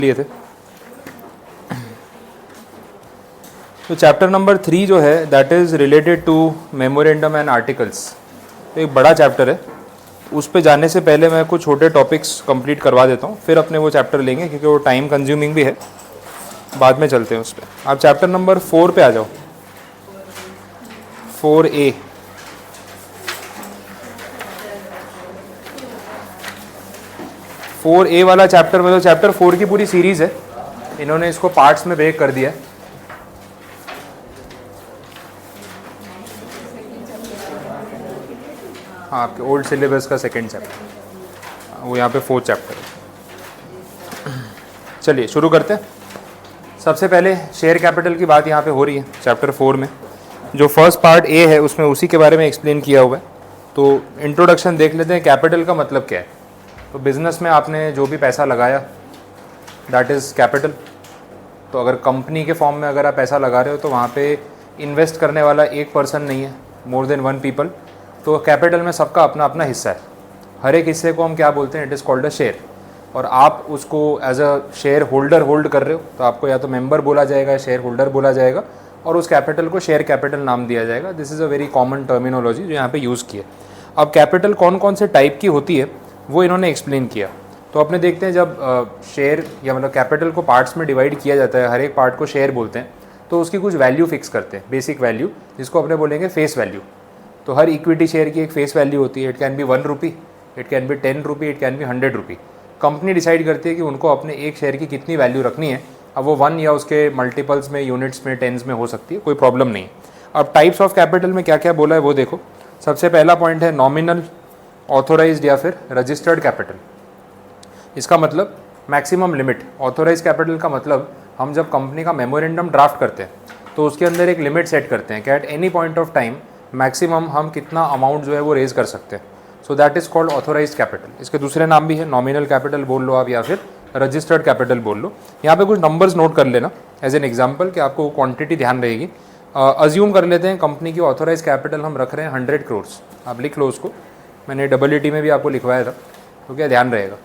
लिए थे। तो चैप्टर नंबर 3 जो है that is related to memorandum and articles. तो एक बड़ा चैप्टर है, उस पे जाने से पहले मैं कुछ छोटे टॉपिक्स कंप्लीट करवा देता हूँ, फिर अपने वो चैप्टर लेंगे क्योंकि वो टाइम कंज्यूमिंग भी है। बाद में चलते हैं उस पर। आप चैप्टर नंबर 4 पे आ जाओ, 4A। फोर ए वाला चैप्टर मतलब चैप्टर 4 की पूरी सीरीज़ है, इन्होंने इसको पार्ट्स में ब्रेक कर दिया है। हाँ, आपके ओल्ड सिलेबस का सेकंड चैप्टर, वो यहाँ पे 4th चैप्टर है। चलिए शुरू करते हैं। सबसे पहले शेयर कैपिटल की बात यहाँ पे हो रही है चैप्टर 4 में। जो फर्स्ट पार्ट ए है उसमें उसी के बारे में एक्सप्लेन किया हुआ है। तो इंट्रोडक्शन देख लेते हैं, कैपिटल का मतलब क्या है। तो बिज़नेस में आपने जो भी पैसा लगाया दैट इज़ कैपिटल। तो अगर कंपनी के फॉर्म में अगर आप पैसा लगा रहे हो तो वहाँ पे इन्वेस्ट करने वाला एक पर्सन नहीं है, मोर देन वन पीपल। तो कैपिटल में सबका अपना अपना हिस्सा है। हर एक हिस्से को हम क्या बोलते हैं, it is called a share. और आप उसको as a shareholder hold कर रहे हो तो आपको या तो मेंबर बोला जाएगा, शेयर होल्डर बोला जाएगा, और उस कैपिटल को शेयर कैपिटल नाम दिया जाएगा। This is a very common terminology जो यहाँ पे यूज़ की है। अब कैपिटल कौन कौन से टाइप की होती है वो इन्होंने एक्सप्लेन किया। तो अपने देखते हैं, जब शेयर या मतलब कैपिटल को पार्ट्स में डिवाइड किया जाता है, हर एक पार्ट को शेयर बोलते हैं, तो उसकी कुछ वैल्यू फिक्स करते हैं, बेसिक वैल्यू, जिसको अपने बोलेंगे फेस वैल्यू। तो हर इक्विटी शेयर की एक फेस वैल्यू होती है। It can be 1 rupee, it can be 10 rupee, it can be 100 rupee. Company decide करती है कि उनको अपने एक शेयर की कितनी वैल्यू रखनी है। अब वो 1 या उसके मल्टीपल्स में, यूनिट्स में, टेंस में हो सकती है, कोई प्रॉब्लम नहीं है। अब टाइप्स ऑफ कैपिटल में क्या क्या बोला है वो देखो। सबसे पहला पॉइंट है नॉमिनल, ऑथोराइज्ड या फिर रजिस्टर्ड कैपिटल। इसका मतलब मैक्सिमम लिमिट। ऑथोराइज कैपिटल का मतलब हम जब कंपनी का मेमोरेंडम ड्राफ्ट करते हैं तो उसके अंदर एक लिमिट सेट करते हैं कि at any point of time maximum हम कितना अमाउंट जो है वो रेज कर सकते हैं। So that is called authorise capital. इसके दूसरे नाम भी है, नॉमिनल कैपिटल बोल लो आप या फिर रजिस्टर्ड कैपिटल बोल लो। यहाँ पे कुछ नंबर्स नोट कर लेना एज एन एग्जाम्पल कि आपको क्वांटिटी ध्यान रहेगी। अज्यूम कर लेते हैं कंपनी की ऑथोराइज कैपिटल हम रख रहे हैं 100 करोड़। आप लिख लो उसको, मैंने EET में भी आपको लिखवाया था, तो क्या ध्यान रहेगा।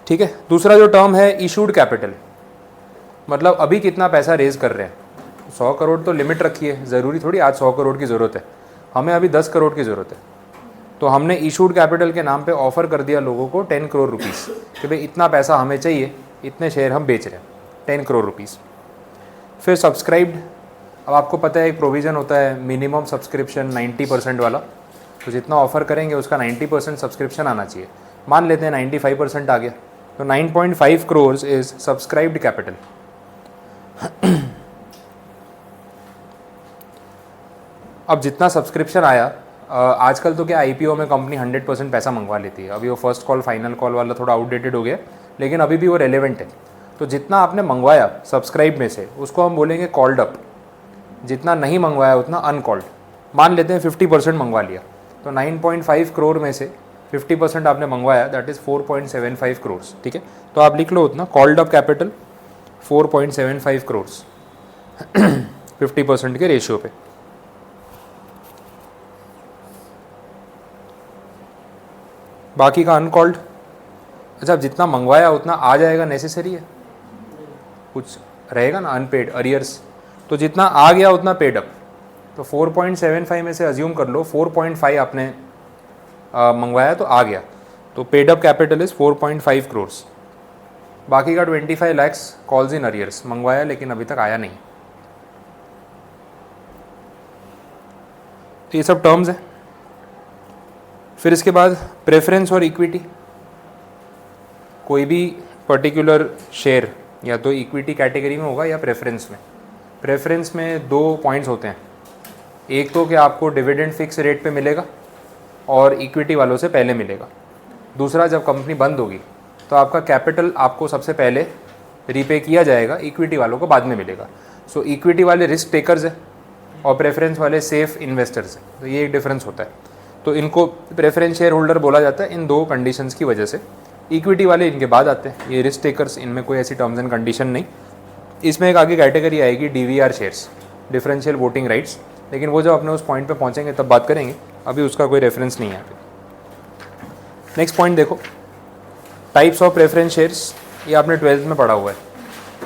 ठीक है। दूसरा जो टर्म है इशूड कैपिटल, मतलब अभी कितना पैसा रेज कर रहे हैं। 100 करोड़ तो लिमिट रखी है, ज़रूरी थोड़ी आज 100 करोड़ की ज़रूरत है, हमें अभी 10 करोड़ की ज़रूरत है। तो हमने इशूड कैपिटल के नाम पे ऑफर कर दिया लोगों को 10 करोड़ रुपीज़ कि भाई इतना पैसा हमें चाहिए, इतने शेयर हम बेच रहे हैं, 10 करोड़ रुपीज़। फिर सब्सक्राइब्ड। अब आपको पता है एक प्रोविज़न होता है मिनिमम सब्सक्रिप्शन 90% वाला। तो जितना ऑफर करेंगे उसका 90% सब्सक्रिप्शन आना चाहिए। मान लेते हैं 95% आ गया, तो 9.5 करोड़ इज़ सब्सक्राइब्ड कैपिटल। अब जितना सब्सक्रिप्शन आया, आजकल तो क्या IPO में कंपनी 100% पैसा मंगवा लेती है। अभी वो फर्स्ट कॉल फाइनल कॉल वाला थोड़ा आउटडेटेड हो गया, लेकिन अभी भी वो रेलेवेंट है। तो जितना आपने मंगवाया सब्सक्राइब में से उसको हम बोलेंगे कॉल्ड अप, जितना नहीं मंगवाया उतना अनकॉल्ड। मान लेते हैं 50% मंगवा लिया, तो 9.5 करोड़ में से 50% आपने मंगवाया, दैट इज़ 4.75 करोड़। ठीक है, तो आप लिख लो उतना कॉल्ड अप कैपिटल 4.75 करोड़ 50% के रेशियो पे। बाकी का अनकॉल्ड। अच्छा, जितना मंगवाया उतना आ जाएगा, नेसेसरी है, कुछ रहेगा ना अनपेड अरियर्स, तो जितना आ गया उतना पेड अप। तो 4.75 में से अज्यूम कर लो 4.5 आपने मंगवाया तो आ गया, तो paid up capital is 4.5 crore. बाकी का 25 लाख कॉल्स इन अरियर्स, मंगवाया लेकिन अभी तक आया नहीं। तो ये सब टर्म्स हैं। फिर इसके बाद प्रेफरेंस और इक्विटी। कोई भी पर्टिकुलर शेयर या तो इक्विटी कैटेगरी में होगा या प्रेफरेंस में। प्रेफरेंस में 2 पॉइंट्स होते हैं, एक तो कि आपको डिविडेंड फिक्स रेट पे मिलेगा और इक्विटी वालों से पहले मिलेगा। दूसरा, जब कंपनी बंद होगी तो आपका कैपिटल आपको सबसे पहले रीपे किया जाएगा, इक्विटी वालों को बाद में मिलेगा। सो इक्विटी वाले रिस्क टेकर्स है और प्रेफरेंस वाले सेफ इन्वेस्टर्स हैं। तो ये एक डिफरेंस होता है। तो इनको प्रेफरेंस शेयर होल्डर बोला जाता है इन 2 कंडीशंस की वजह से। इक्विटी वाले इनके बाद आते हैं, ये रिस्क टेकर्स, इनमें कोई ऐसी टर्म्स एंड कंडीशन नहीं। इसमें एक आगे कैटेगरी आएगी DVR shares, differential voting rights, लेकिन वो जब अपने उस पॉइंट पे पहुंचेंगे तब बात करेंगे, अभी उसका कोई रेफरेंस नहीं है यहाँ पे। नेक्स्ट पॉइंट देखो, टाइप्स ऑफ प्रेफरेंस शेयर्स ये आपने 12th में पढ़ा हुआ है,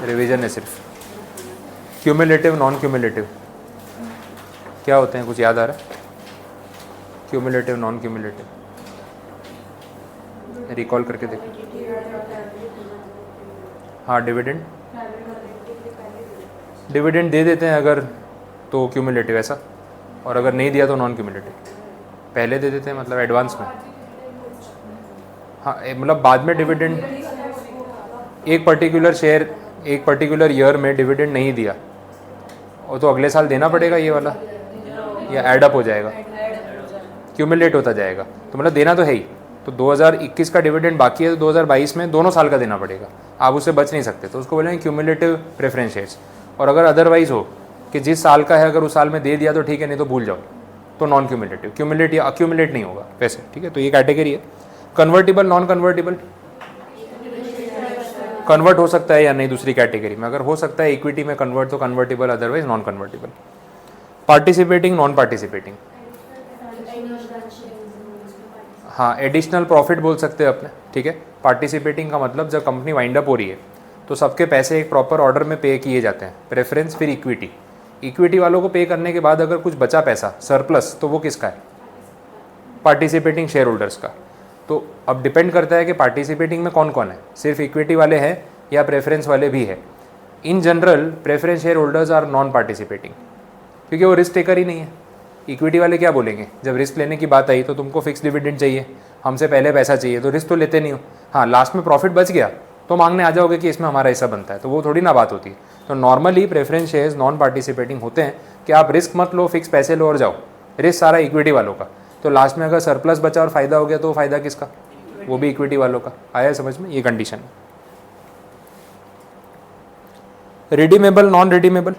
रिवीजन है सिर्फ। क्यूमुलेटिव, नॉन क्यूमुलेटिव क्या होते हैं, कुछ याद आ रहा है? क्यूमुलेटिव, नॉन क्यूमुलेटिव रिकॉल करके देखो। हाँ, डिविडेंड दे देते हैं अगर तो क्यूमुलेटिव ऐसा, और अगर नहीं दिया तो नॉन क्यूमुलेटिव। पहले दे देते हैं मतलब एडवांस में। हाँ, मतलब बाद में डिविडेंड, एक पर्टिकुलर शेयर एक पर्टिकुलर ईयर में डिविडेंड नहीं दिया और तो अगले साल देना पड़ेगा ये वाला, या एडअप हो जाएगा, क्यूमुलेट होता जाएगा। तो मतलब देना तो है ही। तो 2021 का डिविडेंड बाकी है तो 2022 में दोनों साल का देना पड़ेगा, आप उससे बच नहीं सकते, तो उसको बोलेंगे क्यूमुलेटिव प्रेफरेंस शेयर्स। और अगर अदरवाइज हो कि जिस साल का है अगर उस साल में दे दिया तो ठीक है, नहीं तो भूल जाओ, तो नॉन क्यूमुलेटिव। क्यूमुलेट या अक्यूमुलेट नहीं होगा वैसे, ठीक है। तो ये कैटेगरी है। कन्वर्टिबल, नॉन कन्वर्टिबल कन्वर्ट हो सकता है या नहीं दूसरी कैटेगरी में, अगर हो सकता है इक्विटी में कन्वर्ट तो convertible, otherwise non convertible. Participating, non participating, हाँ एडिशनल प्रॉफिट बोल सकते हैं अपने, ठीक है। पार्टिसिपेटिंग का मतलब जब कंपनी वाइंड अप हो रही है तो सबके पैसे एक प्रॉपर ऑर्डर में पे किए जाते हैं, प्रेफरेंस फिर इक्विटी। इक्विटी वालों को पे करने के बाद अगर कुछ बचा पैसा सरप्लस तो वो किसका है? पार्टिसिपेटिंग शेयर होल्डर्स का। तो अब डिपेंड करता है कि पार्टिसिपेटिंग में कौन कौन है, सिर्फ इक्विटी वाले हैं या प्रेफरेंस वाले भी है। In general preference shareholders are non participating, क्योंकि वो रिस्क टेकर ही नहीं है। इक्विटी वाले क्या बोलेंगे, जब रिस्क लेने की बात आई तो तुमको फिक्स डिविडेंड चाहिए, हमसे पहले पैसा चाहिए, तो रिस्क तो लेते नहीं हो। हाँ, लास्ट में प्रॉफिट बच गया तो मांगने आ जाओगे कि इसमें हमारा हिस्सा बनता है, तो वो थोड़ी ना बात होती है। तो normally preference shares non participating होते हैं कि आप रिस्क मत लो, फिक्स पैसे लो और जाओ, रिस्क सारा इक्विटी वालों का। तो लास्ट में अगर सरप्लस बचा और फायदा हो गया तो फायदा किसका? वो भी इक्विटी वालों का। आया समझ में? ये कंडीशन है। Redeemable, non redeemable.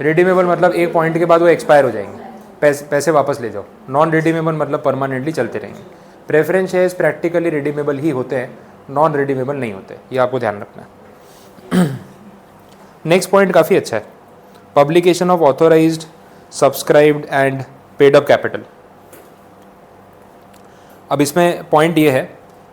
रिडीमेबल मतलब एक पॉइंट के बाद वो एक्सपायर हो जाएंगे, पैसे वापस ले जाओ। नॉन रिडीमेबल मतलब परमानेंटली चलते रहेंगे। प्रेफरेंस शेयर्स प्रैक्टिकली रिडीमेबल ही होते हैं, नॉन रिडीमेबल नहीं होते, ये आपको ध्यान रखना है। नेक्स्ट पॉइंट काफ़ी अच्छा है, publication of authorised, subscribed and paid up capital. अब इसमें पॉइंट ये है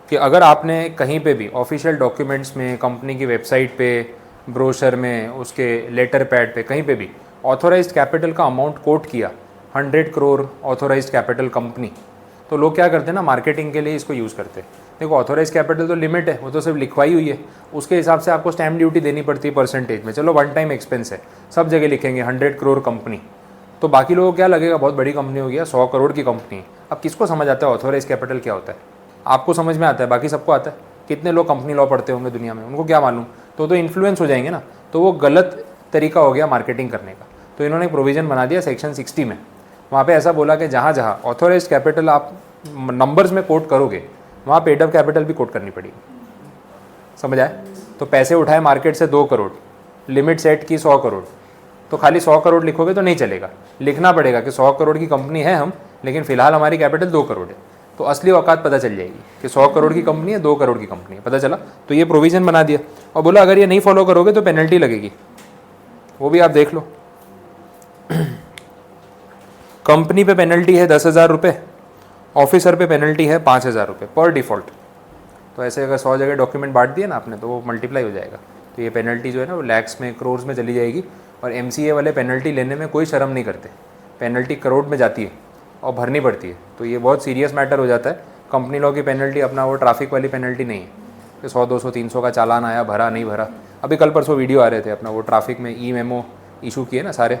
कि अगर आपने कहीं पे भी ऑफिशियल डॉक्यूमेंट्स में, कंपनी की वेबसाइट पे, ब्रोशर में, उसके लेटर पैड पे, कहीं पे भी ऑथोराइज्ड कैपिटल का अमाउंट कोट किया 100 करोड़ ऑथोराइज्ड कैपिटल कंपनी, तो लोग क्या करते हैं ना, मार्केटिंग के लिए इसको यूज़ करते हैं। देखो ऑथोराइज्ड कैपिटल तो लिमिट है, वो तो सिर्फ लिखवाई हुई है, उसके हिसाब से आपको स्टैम्प ड्यूटी देनी पड़ती है परसेंटेज में। चलो वन टाइम एक्सपेंस है, सब जगह लिखेंगे 100 करोड़ कंपनी, तो बाकी लोगों को क्या लगेगा, बहुत बड़ी कंपनी हो गया, 100 करोड़ की कंपनी है। अब किसको समझ आता है ऑथोराइज्ड कैपिटल क्या होता है? आपको समझ में आता है, बाकी सबको आता है। कितने लोग कंपनी लॉ पढ़ते होंगे दुनिया में, उनको क्या मालूम? तो इन्फ्लुएंस हो जाएंगे ना, तो वो गलत तरीका हो गया मार्केटिंग करने का। तो इन्होंने एक प्रोविज़न बना दिया सेक्शन 60 में, वहाँ पे ऐसा बोला कि जहाँ जहाँ ऑथोराइज्ड कैपिटल आप नंबर्स में कोट करोगे वहाँ पेड अप कैपिटल भी कोट करनी पड़ेगी। समझ आए? तो पैसे उठाए मार्केट से 2 करोड़, लिमिट सेट की 100 करोड़, तो खाली 100 करोड़ लिखोगे तो नहीं चलेगा, लिखना पड़ेगा कि 100 करोड़ की कंपनी है हम, लेकिन फिलहाल हमारी कैपिटल 2 करोड़ है। तो असली औकात पता चल जाएगी कि 100 करोड़ की कंपनी है, 2 करोड़ की कंपनी है, पता चला। तो ये प्रोविज़न बना दिया और बोला अगर ये नहीं फॉलो करोगे तो पेनल्टी लगेगी, वो भी आप देख लो। कंपनी पे पेनल्टी है 10,000 रुपये, ऑफिसर पे पेनल्टी है 5,000 रुपये पर डिफ़ॉल्ट। तो ऐसे अगर 100 जगह डॉक्यूमेंट बांट दिए ना आपने तो वो मल्टीप्लाई हो जाएगा। तो ये पेनल्टी जो है ना वो लैक्स में, करोड़ में चली जाएगी। और MCA वाले पेनल्टी लेने में कोई शर्म नहीं करते, पेनल्टी करोड़ में जाती है और भरनी पड़ती है। तो ये बहुत सीरियस मैटर हो जाता है। कंपनी लॉ की पेनल्टी अपना वो ट्रैफिक वाली पेनल्टी नहीं है कि 100, 200, 300 का चालान आया, भरा नहीं भरा। अभी कल परसों वीडियो आ रहे थे अपना, वो ट्रैफिक में ई-मेमो इशू किए ना सारे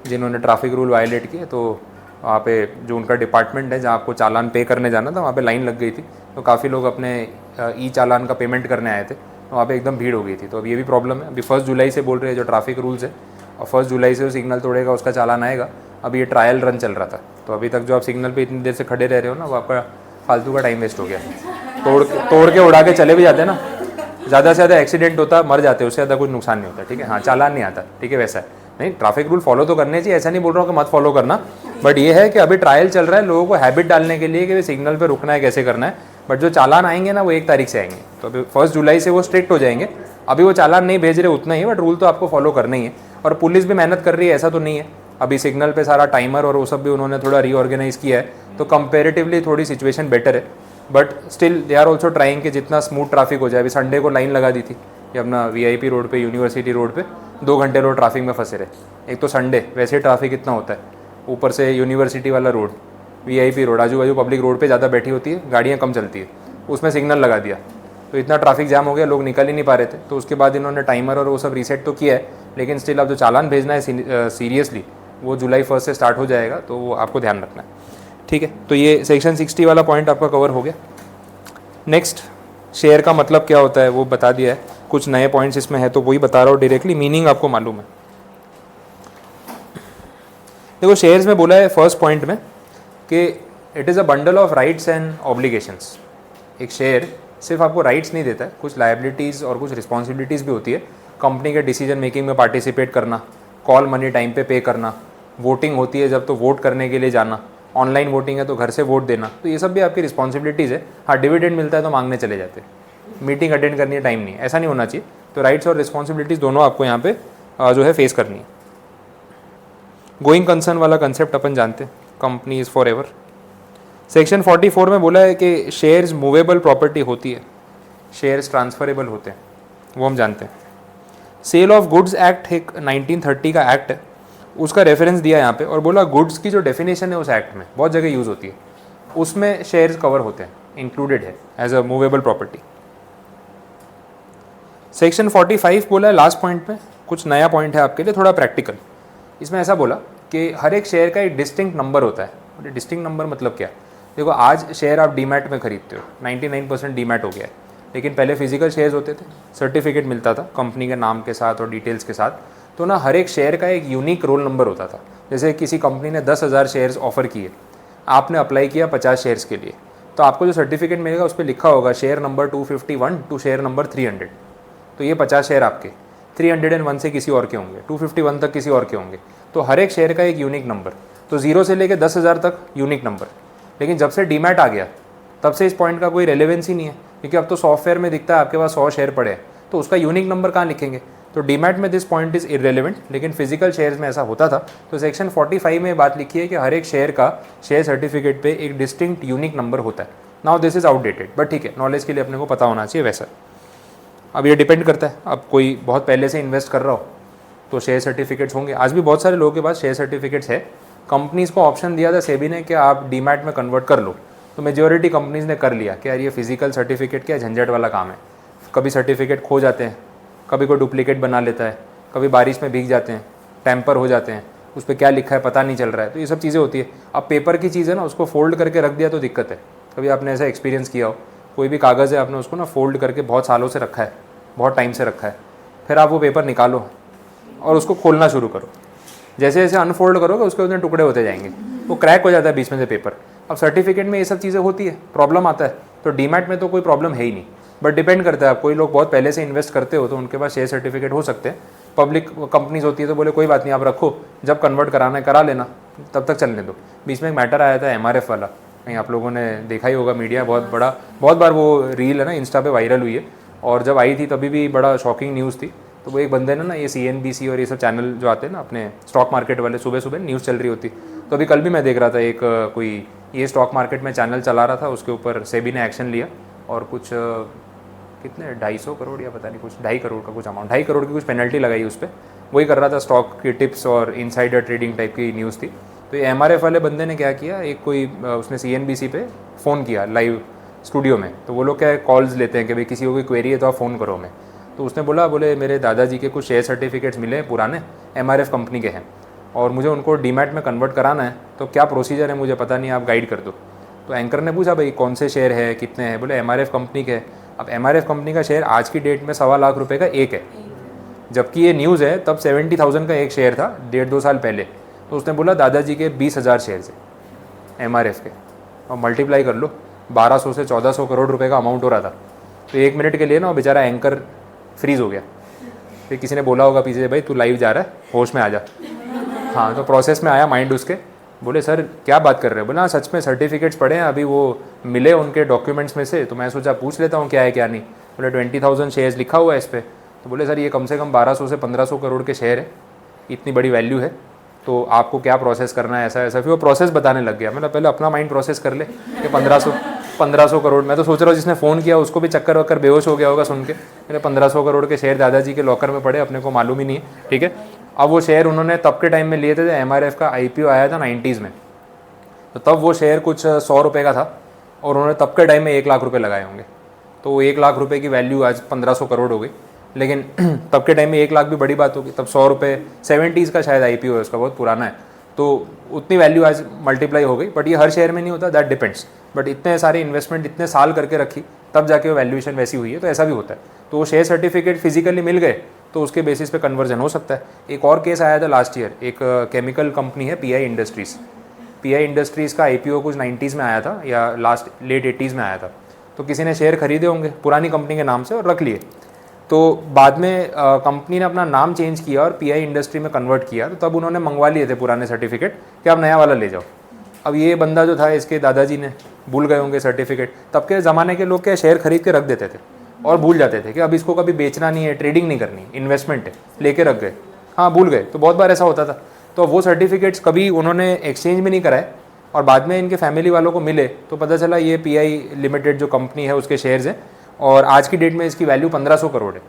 जिन्होंने ट्रैफिक रूल वायलेट किए, तो वहाँ पे जो उनका डिपार्टमेंट है जहाँ आपको चालान पे करने जाना था, वहाँ पे लाइन लग गई थी। तो काफ़ी लोग अपने चालान का पेमेंट करने आए थे, तो वहाँ पे एकदम भीड़ हो गई थी। तो अब ये भी प्रॉब्लम है। अभी 1 जुलाई से बोल रहे हैं जो ट्रैफिक रूल्स है, और 1 जुलाई से वो सिग्नल तोड़ेगा उसका चालान आएगा। अभी ये ट्रायल रन चल रहा था, तो अभी तक जो आप सिग्नल पे इतनी देर से खड़े रह रहे हो ना, वो आपका फालतू का टाइम वेस्ट हो गया। तोड़ के उड़ा के चले भी जाते हैं ना, ज़्यादा से ज़्यादा एक्सीडेंट होता, मर जाते, उससे ज़्यादा कुछ नुकसान नहीं होता, ठीक है। हाँ, चालान नहीं आता, ठीक है, वैसा है। नहीं, ट्रैफिक रूल फॉलो तो करने चाहिए, ऐसा नहीं बोल रहा हूँ कि मत फॉलो करना, बट ये है कि अभी ट्रायल चल रहा है लोगों को हैबिट डालने के लिए कि सिग्नल पे रुकना है, कैसे करना है। बट जो चालान आएंगे ना वो 1 तारीख से आएंगे, तो अभी 1 जुलाई से वो स्ट्रिक्ट हो जाएंगे। अभी वो चालान नहीं भेज रहे उतना ही, बट रूल तो आपको फॉलो करना ही है। और पुलिस भी मेहनत कर रही है, ऐसा तो नहीं है। अभी सिग्नल पे सारा टाइमर और वो सब भी उन्होंने थोड़ा रीऑर्गेनाइज़ किया है, तो कंपेरेटिवली थोड़ी सिचुएशन बेटर है। But still they are also trying कि जितना स्मूथ ट्रैफिक हो जाए। अभी संडे को लाइन लगा दी थी कि अपना वीआईपी रोड पे, यूनिवर्सिटी रोड पे 2 घंटे लोग ट्रैफिक में फंसे रहे। एक तो संडे वैसे ट्रैफिक इतना होता है, ऊपर से यूनिवर्सिटी वाला रोड, वीआईपी रोड, आजू बाजू पब्लिक रोड पे ज़्यादा बैठी होती है, गाड़ियाँ कम चलती है, उसमें सिग्नल लगा दिया तो इतना ट्रैफिक जाम हो गया, लोग निकल ही नहीं पा रहे थे। तो उसके बाद इन्होंने टाइमर और वो सब रीसेट तो किया है, लेकिन स्टिल अब जो चालान भेजना है सीरियसली वो जुलाई 1 से स्टार्ट हो जाएगा, तो वो आपको ध्यान रखना है। ठीक है, तो ये सेक्शन 60 वाला पॉइंट आपका कवर हो गया। नेक्स्ट, शेयर का मतलब क्या होता है वो बता दिया है, कुछ नए पॉइंट्स इसमें है तो वही बता रहा हूँ डायरेक्टली, मीनिंग आपको मालूम है। देखो शेयर्स में बोला है फर्स्ट पॉइंट में कि it is a bundle of rights and obligations. एक शेयर सिर्फ आपको राइट्स नहीं देता है, कुछ लायबिलिटीज़ और कुछ रिस्पॉन्सिबिलिटीज़ भी होती है। कंपनी के डिसीजन मेकिंग में पार्टिसिपेट करना, कॉल मनी टाइम पे पे करना, वोटिंग होती है जब तो वोट करने के लिए जाना, ऑनलाइन वोटिंग है तो घर से वोट देना, तो ये सब भी आपकी रिस्पॉन्सिबिलिटीज़ है। हाँ, डिविडेंड मिलता है तो मांगने चले जाते हैं, मीटिंग अटेंड करनी है, टाइम नहीं, ऐसा नहीं होना चाहिए। तो राइट्स और रिस्पॉन्सिबिलिटीज़ दोनों आपको यहाँ पे जो है फेस करनी है। गोइंग कंसर्न वाला कंसेप्ट अपन जानते हैं, company is for ever. Section 44 में बोला है कि शेयर्स मूवेबल प्रॉपर्टी होती है, शेयर्स ट्रांसफरेबल होते हैं, वो हम जानते हैं। सेल ऑफ गुड्स एक्ट एक 1930 का एक्ट है, उसका रेफरेंस दिया यहाँ पे और बोला गुड्स की जो डेफिनेशन है उस एक्ट में बहुत जगह यूज़ होती है, उसमें शेयर्स कवर होते हैं, इंक्लूडेड है as a movable property. Section 45 बोला है लास्ट पॉइंट में, कुछ नया पॉइंट है आपके लिए, थोड़ा प्रैक्टिकल। इसमें ऐसा बोला कि हर एक शेयर का एक डिस्टिंक्ट नंबर होता है। डिस्टिंक्ट नंबर मतलब क्या? देखो आज शेयर आप डीमैट में खरीदते हो, 99% डीमैट हो गया है, लेकिन पहले फिजिकल शेयर्स होते थे, सर्टिफिकेट मिलता था कंपनी के नाम के साथ और डिटेल्स के साथ, तो ना हर एक शेयर का एक यूनिक रोल नंबर होता था। जैसे किसी कंपनी ने 10,000 शेयर्स ऑफर किए, आपने अप्लाई किया 50 शेयर्स के लिए, तो आपको जो सर्टिफिकेट मिलेगा उस पर लिखा होगा share number 251 to share number 300। तो ये 50 शेयर आपके, 301 से किसी और के होंगे, 251 तक किसी और के होंगे। तो हर एक शेयर का एक यूनिक नंबर, तो 0 से लेकर 10,000 तक यूनिक नंबर। लेकिन जब से डीमैट आ गया तब से इस पॉइंट का कोई रेलेवेंस ही नहीं है, क्योंकि अब तो सॉफ्टवेयर में दिखता है आपके पास 100 शेयर पड़े हैं, तो उसका यूनिक नंबर कहाँ लिखेंगे? तो डीमैट में दिस पॉइंट इज़ इररेलेवेंट, लेकिन फिजिकल शेयर्स में ऐसा होता था। तो सेक्शन 45 में बात लिखी है कि हर एक शेयर का शेयर सर्टिफिकेट पे एक डिस्टिंक्ट यूनिक नंबर होता है। Now this is outdated, but ठीक है, नॉलेज के लिए अपने को पता होना चाहिए वैसा। अब ये डिपेंड करता है, अब कोई बहुत पहले से इन्वेस्ट कर रहा हो तो शेयर सर्टिफिकेट्स होंगे। आज भी बहुत सारे लोगों के पास शेयर सर्टिफिकेट्स है। कंपनीज़ को ऑप्शन दिया था सेबी ने कि आप डीमैट में कन्वर्ट कर लो, तो मेजॉरिटी कंपनीज़ ने कर लिया कि यार ये फिजिकल सर्टिफिकेट क्या झंझट वाला काम है, कभी सर्टिफिकेट खो जाते हैं, कभी कोई डुप्लीकेट बना लेता है, कभी बारिश में भीग जाते हैं, टैंपर हो जाते हैं, उस पर क्या लिखा है पता नहीं चल रहा है, तो ये सब चीज़ें होती है। अब पेपर की चीज़ है ना, उसको फोल्ड करके रख दिया तो दिक्कत है। कभी आपने ऐसा एक्सपीरियंस किया हो, कोई भी कागज़ है आपने उसको ना फोल्ड करके बहुत सालों से रखा है, बहुत टाइम से रखा है, फिर आप वो पेपर निकालो और उसको खोलना शुरू करो, जैसे जैसे अनफोल्ड करोगे उसके उतने टुकड़े होते जाएंगे, वो क्रैक हो जाता है बीच में से पेपर। अब सर्टिफिकेट में ये सब चीज़ें होती है, प्रॉब्लम आता है। तो डीमैट में तो कोई प्रॉब्लम है ही नहीं, बट डिपेंड करता है। आप कोई लोग बहुत पहले से इन्वेस्ट करते हो तो उनके पास शेयर सर्टिफिकेट हो सकते हैं। पब्लिक कंपनीज होती है तो बोले कोई बात नहीं, आप रखो, जब कन्वर्ट कराना है करा लेना, तब तक चलने दो। बीच में एक मैटर आया था MRF वाला, कहीं आप लोगों ने देखा ही होगा, मीडिया बहुत बार वो रील है ना इंस्टा पे वायरल हुई है, और जब आई थी तभी भी बड़ा शॉकिंग न्यूज़ थी। तो वो एक बंदे ने ना ये CNBC और ये सब चैनल जो आते हैं ना अपने स्टॉक मार्केट वाले, सुबह सुबह न्यूज़ चल रही होती, तो अभी कल भी मैं देख रहा था एक कोई ये स्टॉक मार्केट में चैनल चला रहा था, उसके ऊपर सेबी ने एक्शन लिया और कुछ कितने 250 करोड़ या पता नहीं कुछ 2.5 करोड़ का कुछ अमाउंट, 2.5 करोड़ की कुछ पेनल्टी लगाई उस पर। वही कर रहा था, स्टॉक की टिप्स और इनसाइडर ट्रेडिंग टाइप की न्यूज़ थी। तो ये MRF वाले बंदे ने क्या किया, एक कोई उसने CNBC पे फ़ोन किया लाइव स्टूडियो में, तो वो लोग क्या कॉल्स लेते हैं कि भाई किसी को कोई क्वेरी है तो आप फ़ोन करो हमें। तो उसने बोले मेरे दादाजी के कुछ शेयर सर्टिफिकेट्स मिले हैं पुराने, MRF कंपनी के हैं, और मुझे उनको डीमैट में कन्वर्ट कराना है, तो क्या प्रोसीजर है मुझे पता नहीं, आप गाइड कर दो। तो एंकर ने पूछा भाई कौन से शेयर है, कितने हैं? बोले MRF कंपनी के। अब MRF कंपनी का शेयर आज की डेट में 1.25 लाख रुपये का एक है, जबकि ये न्यूज़ है तब 70,000 का एक शेयर था 1.5-2 साल पहले। तो उसने बोला दादाजी के 20,000 शेयर है MRF के, और मल्टीप्लाई कर लो, 1200 से 1400 करोड़ रुपए का अमाउंट हो रहा था। तो 1 मिनट के लिए ना बेचारा एंकर फ्रीज हो गया। फिर किसी ने बोला होगा पीछे से भाई तू लाइव जा रहा है, होश में आ जा। हाँ, तो प्रोसेस में आया माइंड उसके, बोले सर क्या बात कर रहे हो? बोला हाँ सच में सर्टिफिकेट्स पड़े हैं, अभी वो मिले उनके डॉक्यूमेंट्स में से, तो मैं सोचा पूछ लेता हूँ क्या है क्या नहीं। बोले 20,000 शेयर्स लिखा हुआ है इस पर। तो बोले सर ये कम से कम 1200 से 1500 करोड़ के शेयर है, इतनी बड़ी वैल्यू है, तो आपको क्या प्रोसेस करना है, ऐसा ऐसा। फिर वो प्रोसेस बताने लग गया। मैंने पहले अपना माइंड प्रोसेस कर ले कि 1500 1500 करोड़। मैं तो सोच रहा हूँ जिसने फ़ोन किया उसको भी चक्कर वक्कर बेहोश हो गया होगा सुन के, मेरे 1500 करोड़ के शेयर दादाजी के लॉकर में पड़े, अपने को मालूम ही नहीं है, ठीक है। अब वो शेयर उन्होंने तब के टाइम में लिए थे, MRF का IPO आया था 90s में, तो तब वो शेयर कुछ 100 रुपये का था और उन्होंने तब के टाइम में 1 लाख रुपये लगाए होंगे। तो वो 1 लाख रुपये की वैल्यू आज 1500 करोड़ हो गई। लेकिन तब के टाइम में 1 लाख भी बड़ी बात होगी, तब 100 रुपये 70s का शायद IPO है उसका, बहुत पुराना है, तो उतनी वैल्यू आज मल्टीप्लाई हो गई। बट ये हर शेयर में नहीं होता, दैट डिपेंड्स। बट इतने सारे इन्वेस्टमेंट इतने साल करके रखी तब जाके वो वैल्यूएशन वैसी हुई है, तो ऐसा भी होता है। तो वो शेयर सर्टिफिकेट फिजिकली मिल गए तो उसके बेसिस पे कन्वर्जन हो सकता है। एक और केस आया था लास्ट ईयर, एक केमिकल कंपनी है PI इंडस्ट्रीज़। PI इंडस्ट्रीज़ का IPO कुछ 90s में आया था या लेट 80s में आया था। तो किसी ने शेयर खरीदे होंगे पुरानी कंपनी के नाम से और रख लिए, तो बाद में कंपनी ने अपना नाम चेंज किया और PI इंडस्ट्री में कन्वर्ट किया, तो तब उन्होंने मंगवा लिए थे पुराने सर्टिफिकेट कि आप नया वाला ले जाओ। अब ये बंदा जो था, इसके दादाजी ने भूल गए होंगे सर्टिफिकेट। तब के ज़माने के लोग क्या शेयर खरीद के रख देते थे और भूल जाते थे कि अब इसको कभी बेचना नहीं है, ट्रेडिंग नहीं करनी, इन्वेस्टमेंट है, लेके रख गए, हाँ भूल गए। तो बहुत बार ऐसा होता था। तो वो सर्टिफिकेट्स कभी उन्होंने एक्सचेंज भी नहीं कराए और बाद में इनके फैमिली वालों को मिले तो पता चला ये PI लिमिटेड जो कंपनी है उसके शेयर्स हैं और आज की डेट में इसकी वैल्यू 1500 करोड़ है।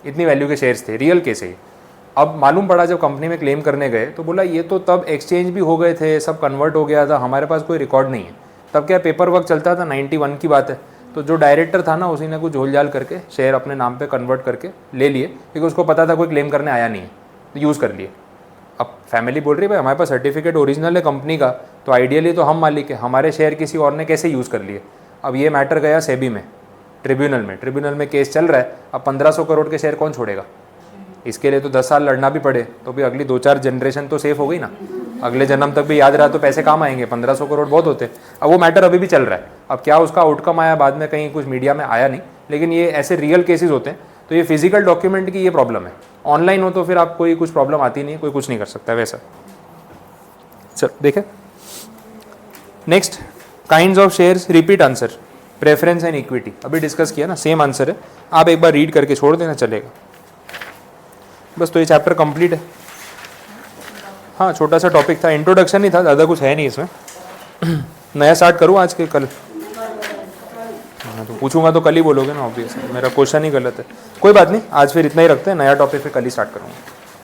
इतनी वैल्यू के शेयर्स थे, रियल केस है। अब मालूम पड़ा जब कंपनी में क्लेम करने गए तो बोला ये तो तब एक्सचेंज भी हो गए थे, सब कन्वर्ट हो गया था, हमारे पास कोई रिकॉर्ड नहीं है। तब क्या पेपर वर्क चलता था, 91 की बात है। तो जो डायरेक्टर था ना, उसी ने कुछ झोल झाल करके शेयर अपने नाम पे कन्वर्ट करके ले लिए, क्योंकि उसको पता था कोई क्लेम करने आया नहीं है, तो यूज़ कर लिए। अब फैमिली बोल रही है भाई हमारे पास सर्टिफिकेट ओरिजिनल है कंपनी का, तो आइडियली तो हम मालिक है, हमारे शेयर किसी और ने कैसे यूज़ कर लिए। अब ये मैटर गया सेबी में, ट्रिब्यूनल में केस चल रहा है। अब 1500 करोड़ के शेयर कौन छोड़ेगा? इसके लिए तो 10 साल लड़ना भी पड़े तो भी अगली 2-4 जनरेशन तो सेफ हो गई ना, अगले जन्म तक भी याद रहा तो पैसे काम आएंगे। 1500 करोड़ बहुत होते। अब वो मैटर अभी भी चल रहा है। अब क्या उसका आउटकम आया बाद में, कहीं कुछ मीडिया में आया नहीं, लेकिन ये ऐसे रियल केसेस होते हैं। तो ये फिजिकल डॉक्यूमेंट की ये प्रॉब्लम है। ऑनलाइन हो तो फिर आप कोई कुछ प्रॉब्लम आती नहीं, कोई कुछ नहीं कर सकता वैसा। चल देखें next, kinds of shares, repeat answer, preference and equity अभी डिस्कस किया ना, सेम आंसर है, आप एक बार रीड करके छोड़ देना चलेगा बस। तो ये चैप्टर कंप्लीट है। हाँ छोटा सा टॉपिक था, इंट्रोडक्शन ही था, ज़्यादा कुछ है नहीं इसमें। नया स्टार्ट करूँ आज के कल? हाँ तो पूछूंगा तो कल ही बोलोगे ना, ऑब्वियस मेरा क्वेश्चन ही गलत है। कोई बात नहीं, आज फिर इतना ही रखते हैं, नया टॉपिक फिर कल ही स्टार्ट करूँगा।